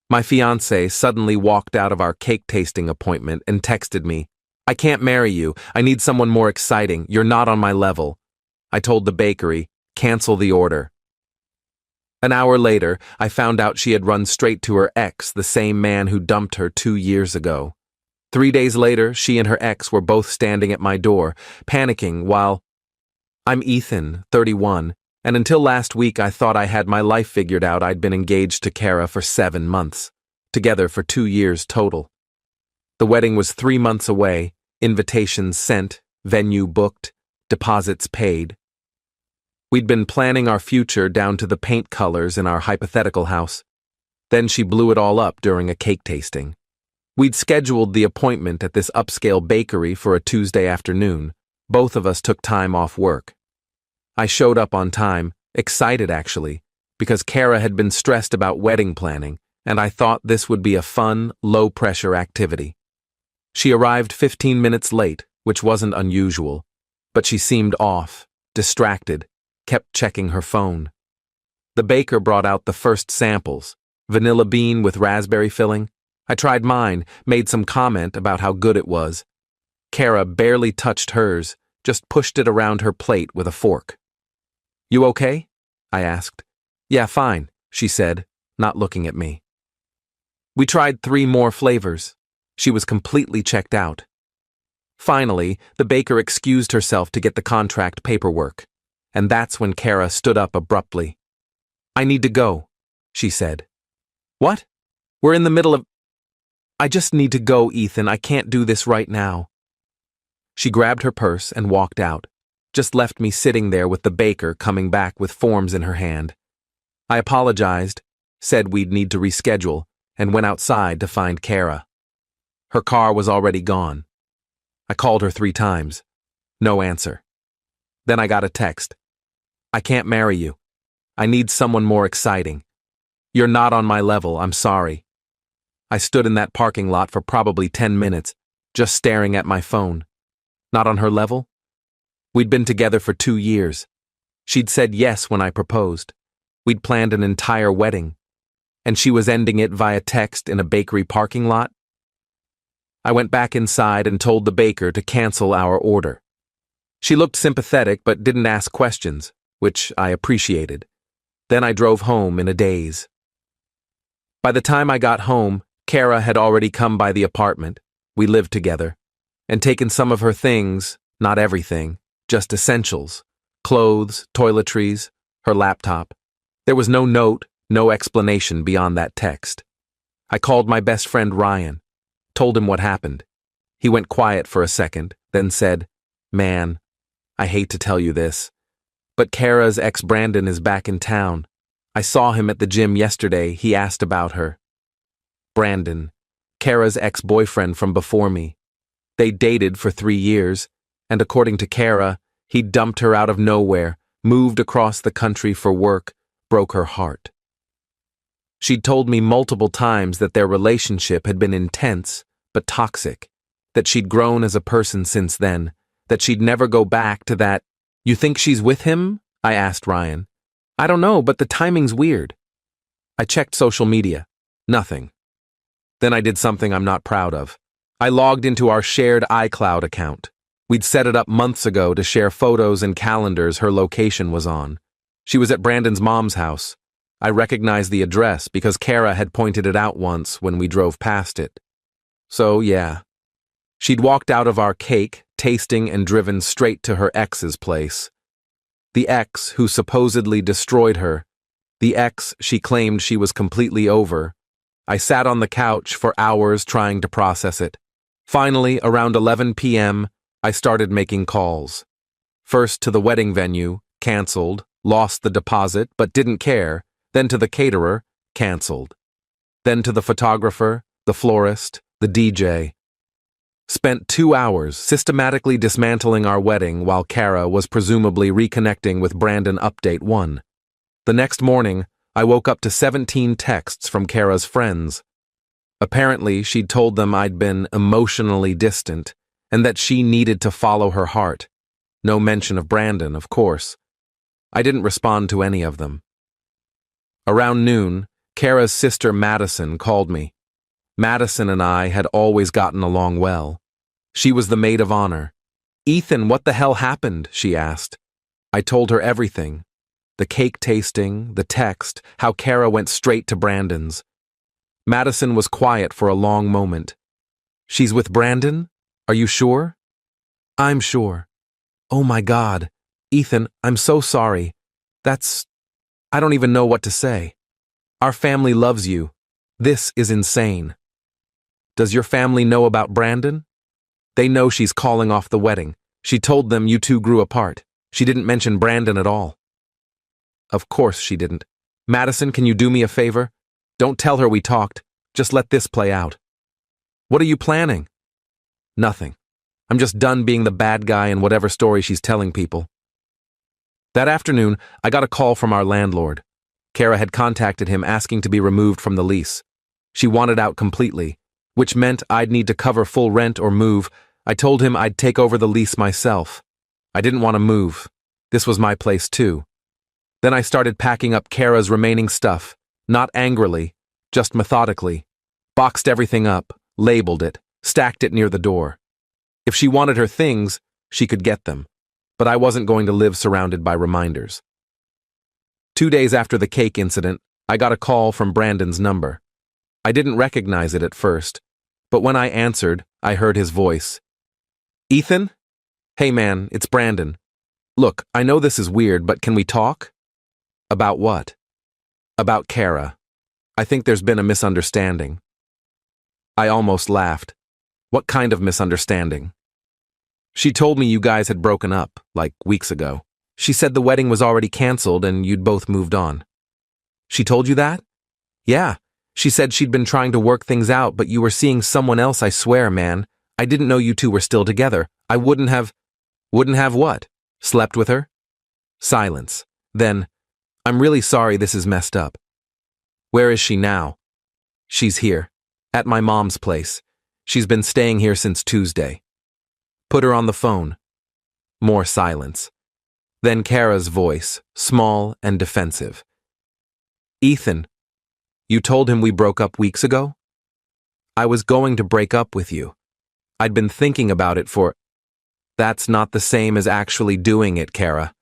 My fiancée suddenly walked out of our cake tasting appointment and texted me, "I can't marry you. I need someone more exciting. You're not on my level." I told the bakery, "Cancel the order." An hour later, I found out she had run straight to her ex, the same man who dumped her 2 years ago. 3 days later, she and her ex were both standing at my door, panicking while I'm Ethan, 31, and until last week I thought I had my life figured out. I'd been engaged to Kara for 7 months, together for 2 years total. The wedding was 3 months away, invitations sent, venue booked, deposits paid. We'd been planning our future down to the paint colors in our hypothetical house. Then she blew it all up during a cake tasting. We'd scheduled the appointment at this upscale bakery for a Tuesday afternoon. Both of us took time off work. I showed up on time, excited actually, because Kara had been stressed about wedding planning, and I thought this would be a fun, low-pressure activity. She arrived 15 minutes late, which wasn't unusual, but she seemed off, distracted, kept checking her phone. The baker brought out the first samples, vanilla bean with raspberry filling. I tried mine, made some comment about how good it was. Kara barely touched hers, just pushed it around her plate with a fork. "You okay?" I asked. "Yeah, fine," she said, not looking at me. We tried 3 more flavors. She was completely checked out. Finally, the baker excused herself to get the contract paperwork. And that's when Kara stood up abruptly. "I need to go," she said. "What? We're in the middle of—" "I just need to go, Ethan. I can't do this right now." She grabbed her purse and walked out, just left me sitting there with the baker coming back with forms in her hand. I apologized, said we'd need to reschedule, and went outside to find Kara. Her car was already gone. I called her 3 times. No answer. Then I got a text. "I can't marry you. I need someone more exciting. You're not on my level, I'm sorry." I stood in that parking lot for probably 10 minutes, just staring at my phone. Not on her level? We'd been together for 2 years. She'd said yes when I proposed. We'd planned an entire wedding. And she was ending it via text in a bakery parking lot? I went back inside and told the baker to cancel our order. She looked sympathetic but didn't ask questions, which I appreciated. Then I drove home in a daze. By the time I got home, Kara had already come by the apartment, we lived together, and taken some of her things, not everything, just essentials, clothes, toiletries, her laptop. There was no note, no explanation beyond that text. I called my best friend Ryan, told him what happened. He went quiet for a second, then said, "Man, I hate to tell you this, but Kara's ex Brandon is back in town. I saw him at the gym yesterday. He asked about her." Brandon, Kara's ex-boyfriend from before me. They dated for 3 years, and according to Kara, he dumped her out of nowhere, moved across the country for work, broke her heart. She'd told me multiple times that their relationship had been intense, but toxic, that she'd grown as a person since then, that she'd never go back to that. "You think she's with him?" I asked Ryan. "I don't know, but the timing's weird." I checked social media. Nothing. Then I did something I'm not proud of. I logged into our shared iCloud account. We'd set it up months ago to share photos and calendars her location was on. She was at Brandon's mom's house. I recognized the address because Kara had pointed it out once when we drove past it. So, yeah. She'd walked out of our cake, tasting, and driven straight to her ex's place. The ex who supposedly destroyed her. The ex she claimed she was completely over. I sat on the couch for hours trying to process it. Finally, around 11 p.m., I started making calls. First to the wedding venue, canceled, lost the deposit but didn't care. Then to the caterer, canceled. Then to the photographer, the florist, the DJ. Spent 2 hours systematically dismantling our wedding while Kara was presumably reconnecting with Brandon Update 1. The next morning, I woke up to 17 texts from Kara's friends. Apparently, she'd told them I'd been emotionally distant and that she needed to follow her heart. No mention of Brandon, of course. I didn't respond to any of them. Around noon, Kara's sister Madison called me. Madison and I had always gotten along well. She was the maid of honor. "Ethan, what the hell happened?" she asked. I told her everything. The cake tasting, the text, how Kara went straight to Brandon's. Madison was quiet for a long moment. "She's with Brandon? Are you sure?" "I'm sure." "Oh my God. Ethan, I'm so sorry. I don't even know what to say. Our family loves you. This is insane." "Does your family know about Brandon?" "They know she's calling off the wedding. She told them you two grew apart. She didn't mention Brandon at all." "Of course she didn't. Madison, can you do me a favor? Don't tell her we talked. Just let this play out." "What are you planning?" "Nothing. I'm just done being the bad guy in whatever story she's telling people." That afternoon, I got a call from our landlord. Kara had contacted him asking to be removed from the lease. She wanted out completely, which meant I'd need to cover full rent or move. I told him I'd take over the lease myself. I didn't want to move. This was my place too. Then I started packing up Kara's remaining stuff, not angrily, just methodically. Boxed everything up, labeled it, stacked it near the door. If she wanted her things, she could get them, but I wasn't going to live surrounded by reminders. 2 days after the cake incident, I got a call from Brandon's number. I didn't recognize it at first, but when I answered, I heard his voice. "Ethan? Hey man, it's Brandon. Look, I know this is weird, but can we talk?" "About what?" "About Kara. I think there's been a misunderstanding." I almost laughed. "What kind of misunderstanding?" "She told me you guys had broken up, like weeks ago. She said the wedding was already canceled and you'd both moved on." "She told you that?" "Yeah. She said she'd been trying to work things out, but you were seeing someone else, I swear, man. I didn't know you two were still together. I wouldn't have..." "Wouldn't have what? Slept with her?" Silence. Then, "I'm really sorry this is messed up." "Where is she now?" "She's here. At my mom's place. She's been staying here since Tuesday." "Put her on the phone." More silence. Then Kara's voice, small and defensive. "Ethan, you told him we broke up weeks ago?" "I was going to break up with you. I'd been thinking about it for..." "That's not the same as actually doing it, Kara.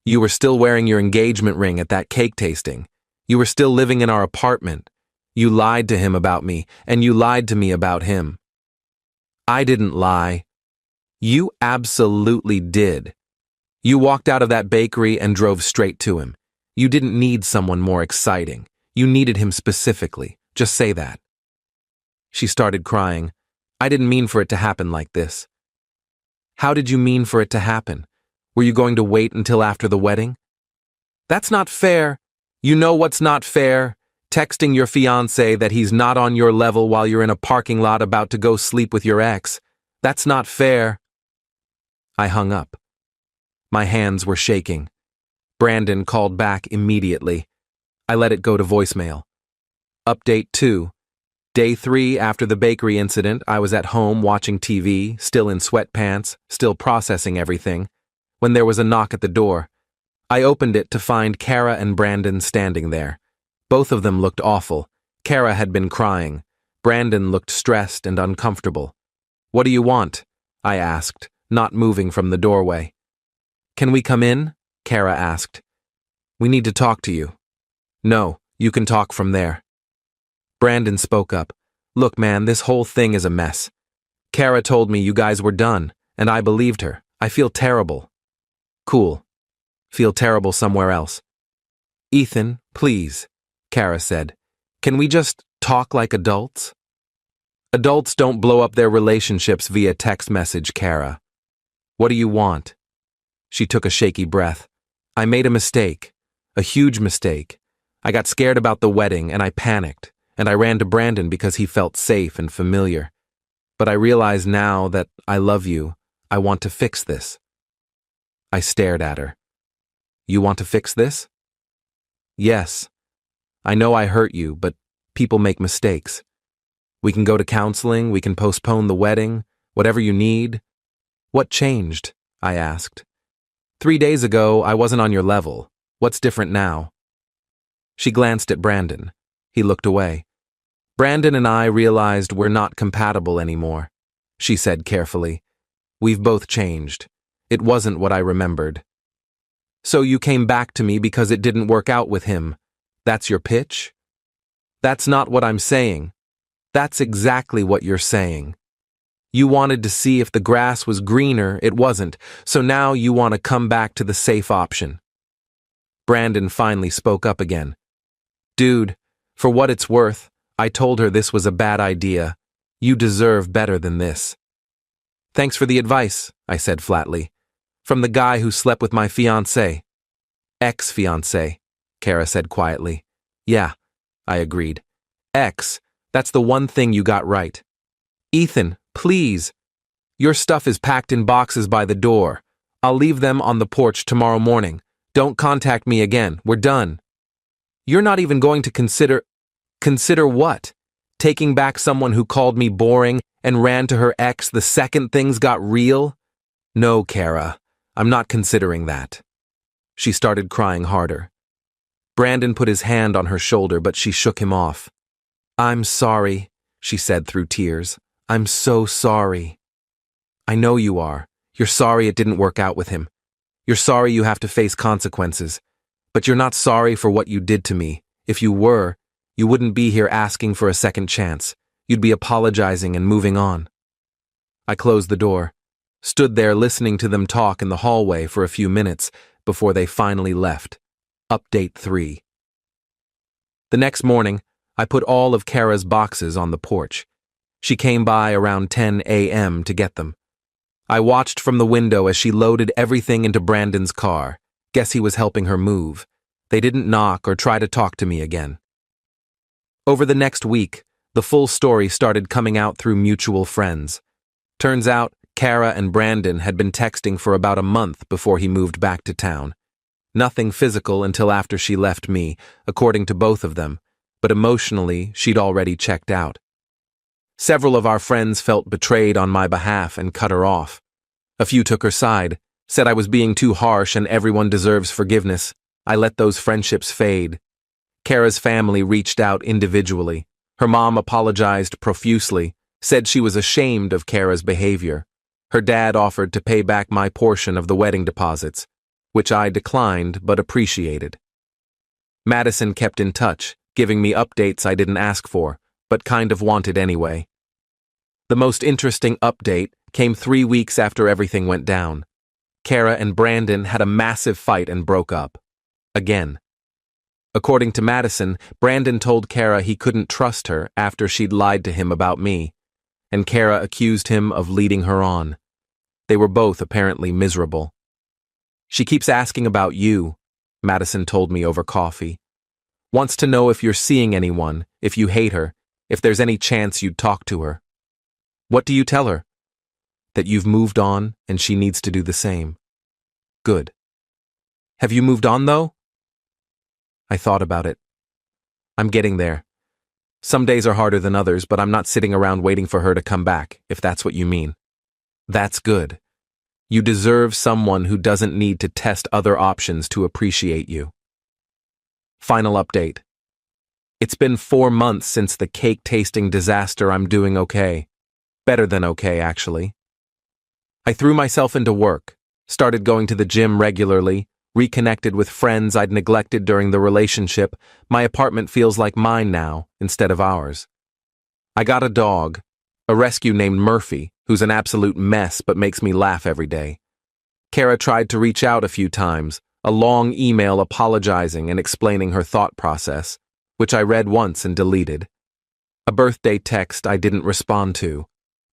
You were still wearing your engagement ring at that cake tasting. You were still living in our apartment. You lied to him about me, and you lied to me about him." "I didn't lie." "You absolutely did. You walked out of that bakery and drove straight to him. You didn't need someone more exciting. You needed him specifically. Just say that." She started crying. "I didn't mean for it to happen like this." "How did you mean for it to happen? Were you going to wait until after the wedding?" "That's not fair. You know what's not fair? Texting your fiancé that he's not on your level while you're in a parking lot about to go sleep with your ex. That's not fair." I hung up. My hands were shaking. Brandon called back immediately. I let it go to voicemail. Update 2. Day 3 after the bakery incident, I was at home watching TV, still in sweatpants, still processing everything, when there was a knock at the door. I opened it to find Kara and Brandon standing there. Both of them looked awful. Kara had been crying. Brandon looked stressed and uncomfortable. "What do you want?" I asked, not moving from the doorway. "Can we come in?" Kara asked. "We need to talk to you." "No, you can talk from there." Brandon spoke up. "Look, man, this whole thing is a mess. Kara told me you guys were done, and I believed her. I feel terrible." "Cool. Feel terrible somewhere else." "Ethan, please," Kara said. "Can we just talk like adults?" "Adults don't blow up their relationships via text message, Kara." "What do you want?" She took a shaky breath. "I made a mistake. A huge mistake. I got scared about the wedding and I panicked, and I ran to Brandon because he felt safe and familiar. But I realize now that I love you. I want to fix this." I stared at her. "You want to fix this?" "Yes. I know I hurt you, but people make mistakes. We can go to counseling, we can postpone the wedding, whatever you need." "What changed?" I asked. 3 days ago, I wasn't on your level. What's different now?" She glanced at Brandon. He looked away. Brandon and I realized we're not compatible anymore, she said carefully. We've both changed. It wasn't what I remembered. So you came back to me because it didn't work out with him. That's your pitch? That's not what I'm saying. That's exactly what you're saying. You wanted to see if the grass was greener, it wasn't, so now you want to come back to the safe option. Brandon finally spoke up again. Dude, for what it's worth, I told her this was a bad idea. You deserve better than this. Thanks for the advice, I said flatly. From the guy who slept with my fiancée. Ex-fiancée, Kara said quietly. Yeah, I agreed. Ex, that's the one thing you got right. Ethan, please. Your stuff is packed in boxes by the door. I'll leave them on the porch tomorrow morning. Don't contact me again. We're done. You're not even going to consider... Consider what? Taking back someone who called me boring and ran to her ex the second things got real? No, Kara, I'm not considering that. She started crying harder. Brandon put his hand on her shoulder, but she shook him off. I'm sorry, she said through tears. I'm so sorry. I know you are. You're sorry it didn't work out with him. You're sorry you have to face consequences. But you're not sorry for what you did to me. If you were, you wouldn't be here asking for a second chance. You'd be apologizing and moving on. I closed the door, stood there listening to them talk in the hallway for a few minutes before they finally left. Update 3. The next morning, I put all of Kara's boxes on the porch. She came by around 10 a.m. to get them. I watched from the window as she loaded everything into Brandon's car. Guess he was helping her move. They didn't knock or try to talk to me again. Over the next week, the full story started coming out through mutual friends. Turns out, Kara and Brandon had been texting for about a month before he moved back to town. Nothing physical until after she left me, according to both of them, but emotionally, she'd already checked out. Several of our friends felt betrayed on my behalf and cut her off. A few took her side, said I was being too harsh and everyone deserves forgiveness. I let those friendships fade. Kara's family reached out individually. Her mom apologized profusely, said she was ashamed of Kara's behavior. Her dad offered to pay back my portion of the wedding deposits, which I declined but appreciated. Madison kept in touch, giving me updates I didn't ask for, but kind of wanted anyway. The most interesting update came 3 weeks after everything went down. Kara and Brandon had a massive fight and broke up. Again. According to Madison, Brandon told Kara he couldn't trust her after she'd lied to him about me, and Kara accused him of leading her on. They were both apparently miserable. She keeps asking about you, Madison told me over coffee. Wants to know if you're seeing anyone, if you hate her, if there's any chance you'd talk to her. What do you tell her? That you've moved on and she needs to do the same. Good. Have you moved on, though? I thought about it. I'm getting there. Some days are harder than others, but I'm not sitting around waiting for her to come back, if that's what you mean. That's good. You deserve someone who doesn't need to test other options to appreciate you. Final update. It's been 4 months since the cake tasting disaster. I'm doing okay. Better than okay, actually. I threw myself into work, started going to the gym regularly, reconnected with friends I'd neglected during the relationship. My apartment feels like mine now, instead of ours. I got a dog, a rescue named Murphy, who's an absolute mess but makes me laugh every day. Kara tried to reach out a few times, a long email apologizing and explaining her thought process, which I read once and deleted. A birthday text I didn't respond to.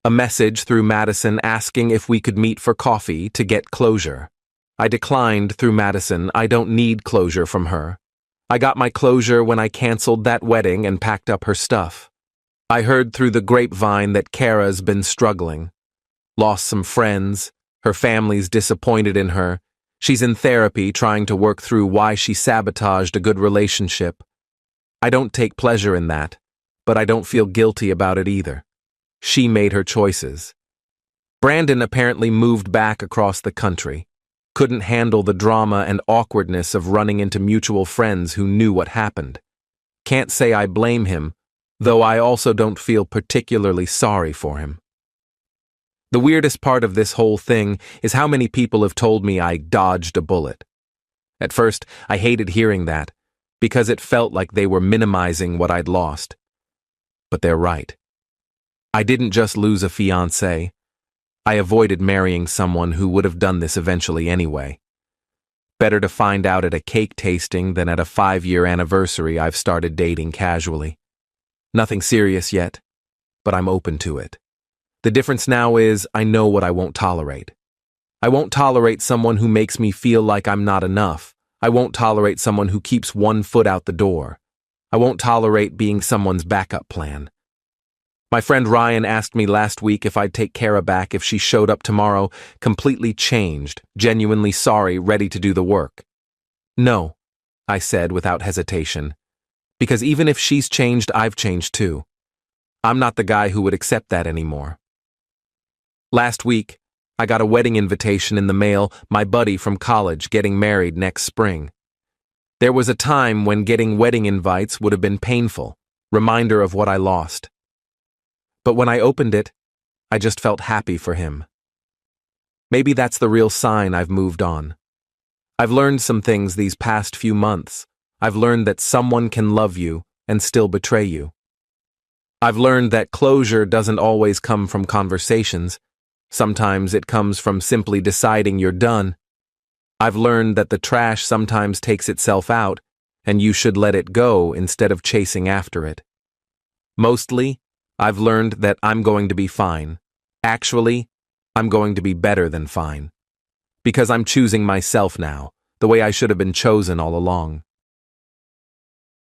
A message through Madison asking if we could meet for coffee to get closure. I declined through Madison. I don't need closure from her. I got my closure when I canceled that wedding and packed up her stuff. I heard through the grapevine that Kara's been struggling. Lost some friends. Her family's disappointed in her. She's in therapy trying to work through why she sabotaged a good relationship. I don't take pleasure in that, but I don't feel guilty about it either. She made her choices. Brandon apparently moved back across the country. Couldn't handle the drama and awkwardness of running into mutual friends who knew what happened. Can't say I blame him, though I also don't feel particularly sorry for him. The weirdest part of this whole thing is how many people have told me I dodged a bullet. At first, I hated hearing that, because it felt like they were minimizing what I'd lost. But they're right. I didn't just lose a fiancé. I avoided marrying someone who would have done this eventually anyway. Better to find out at a cake tasting than at a 5-year anniversary I've started dating casually. Nothing serious yet, but I'm open to it. The difference now is I know what I won't tolerate. I won't tolerate someone who makes me feel like I'm not enough. I won't tolerate someone who keeps one foot out the door. I won't tolerate being someone's backup plan. My friend Ryan asked me last week if I'd take Kara back if she showed up tomorrow, completely changed, genuinely sorry, ready to do the work. No, I said without hesitation, because even if she's changed, I've changed too. I'm not the guy who would accept that anymore. Last week, I got a wedding invitation in the mail, my buddy from college getting married next spring. There was a time when getting wedding invites would have been painful, reminder of what I lost. But when I opened it, I just felt happy for him. Maybe that's the real sign I've moved on. I've learned some things these past few months. I've learned that someone can love you and still betray you. I've learned that closure doesn't always come from conversations. Sometimes it comes from simply deciding you're done. I've learned that the trash sometimes takes itself out, and you should let it go instead of chasing after it. Mostly, I've learned that I'm going to be fine. Actually, I'm going to be better than fine. Because I'm choosing myself now, the way I should have been chosen all along.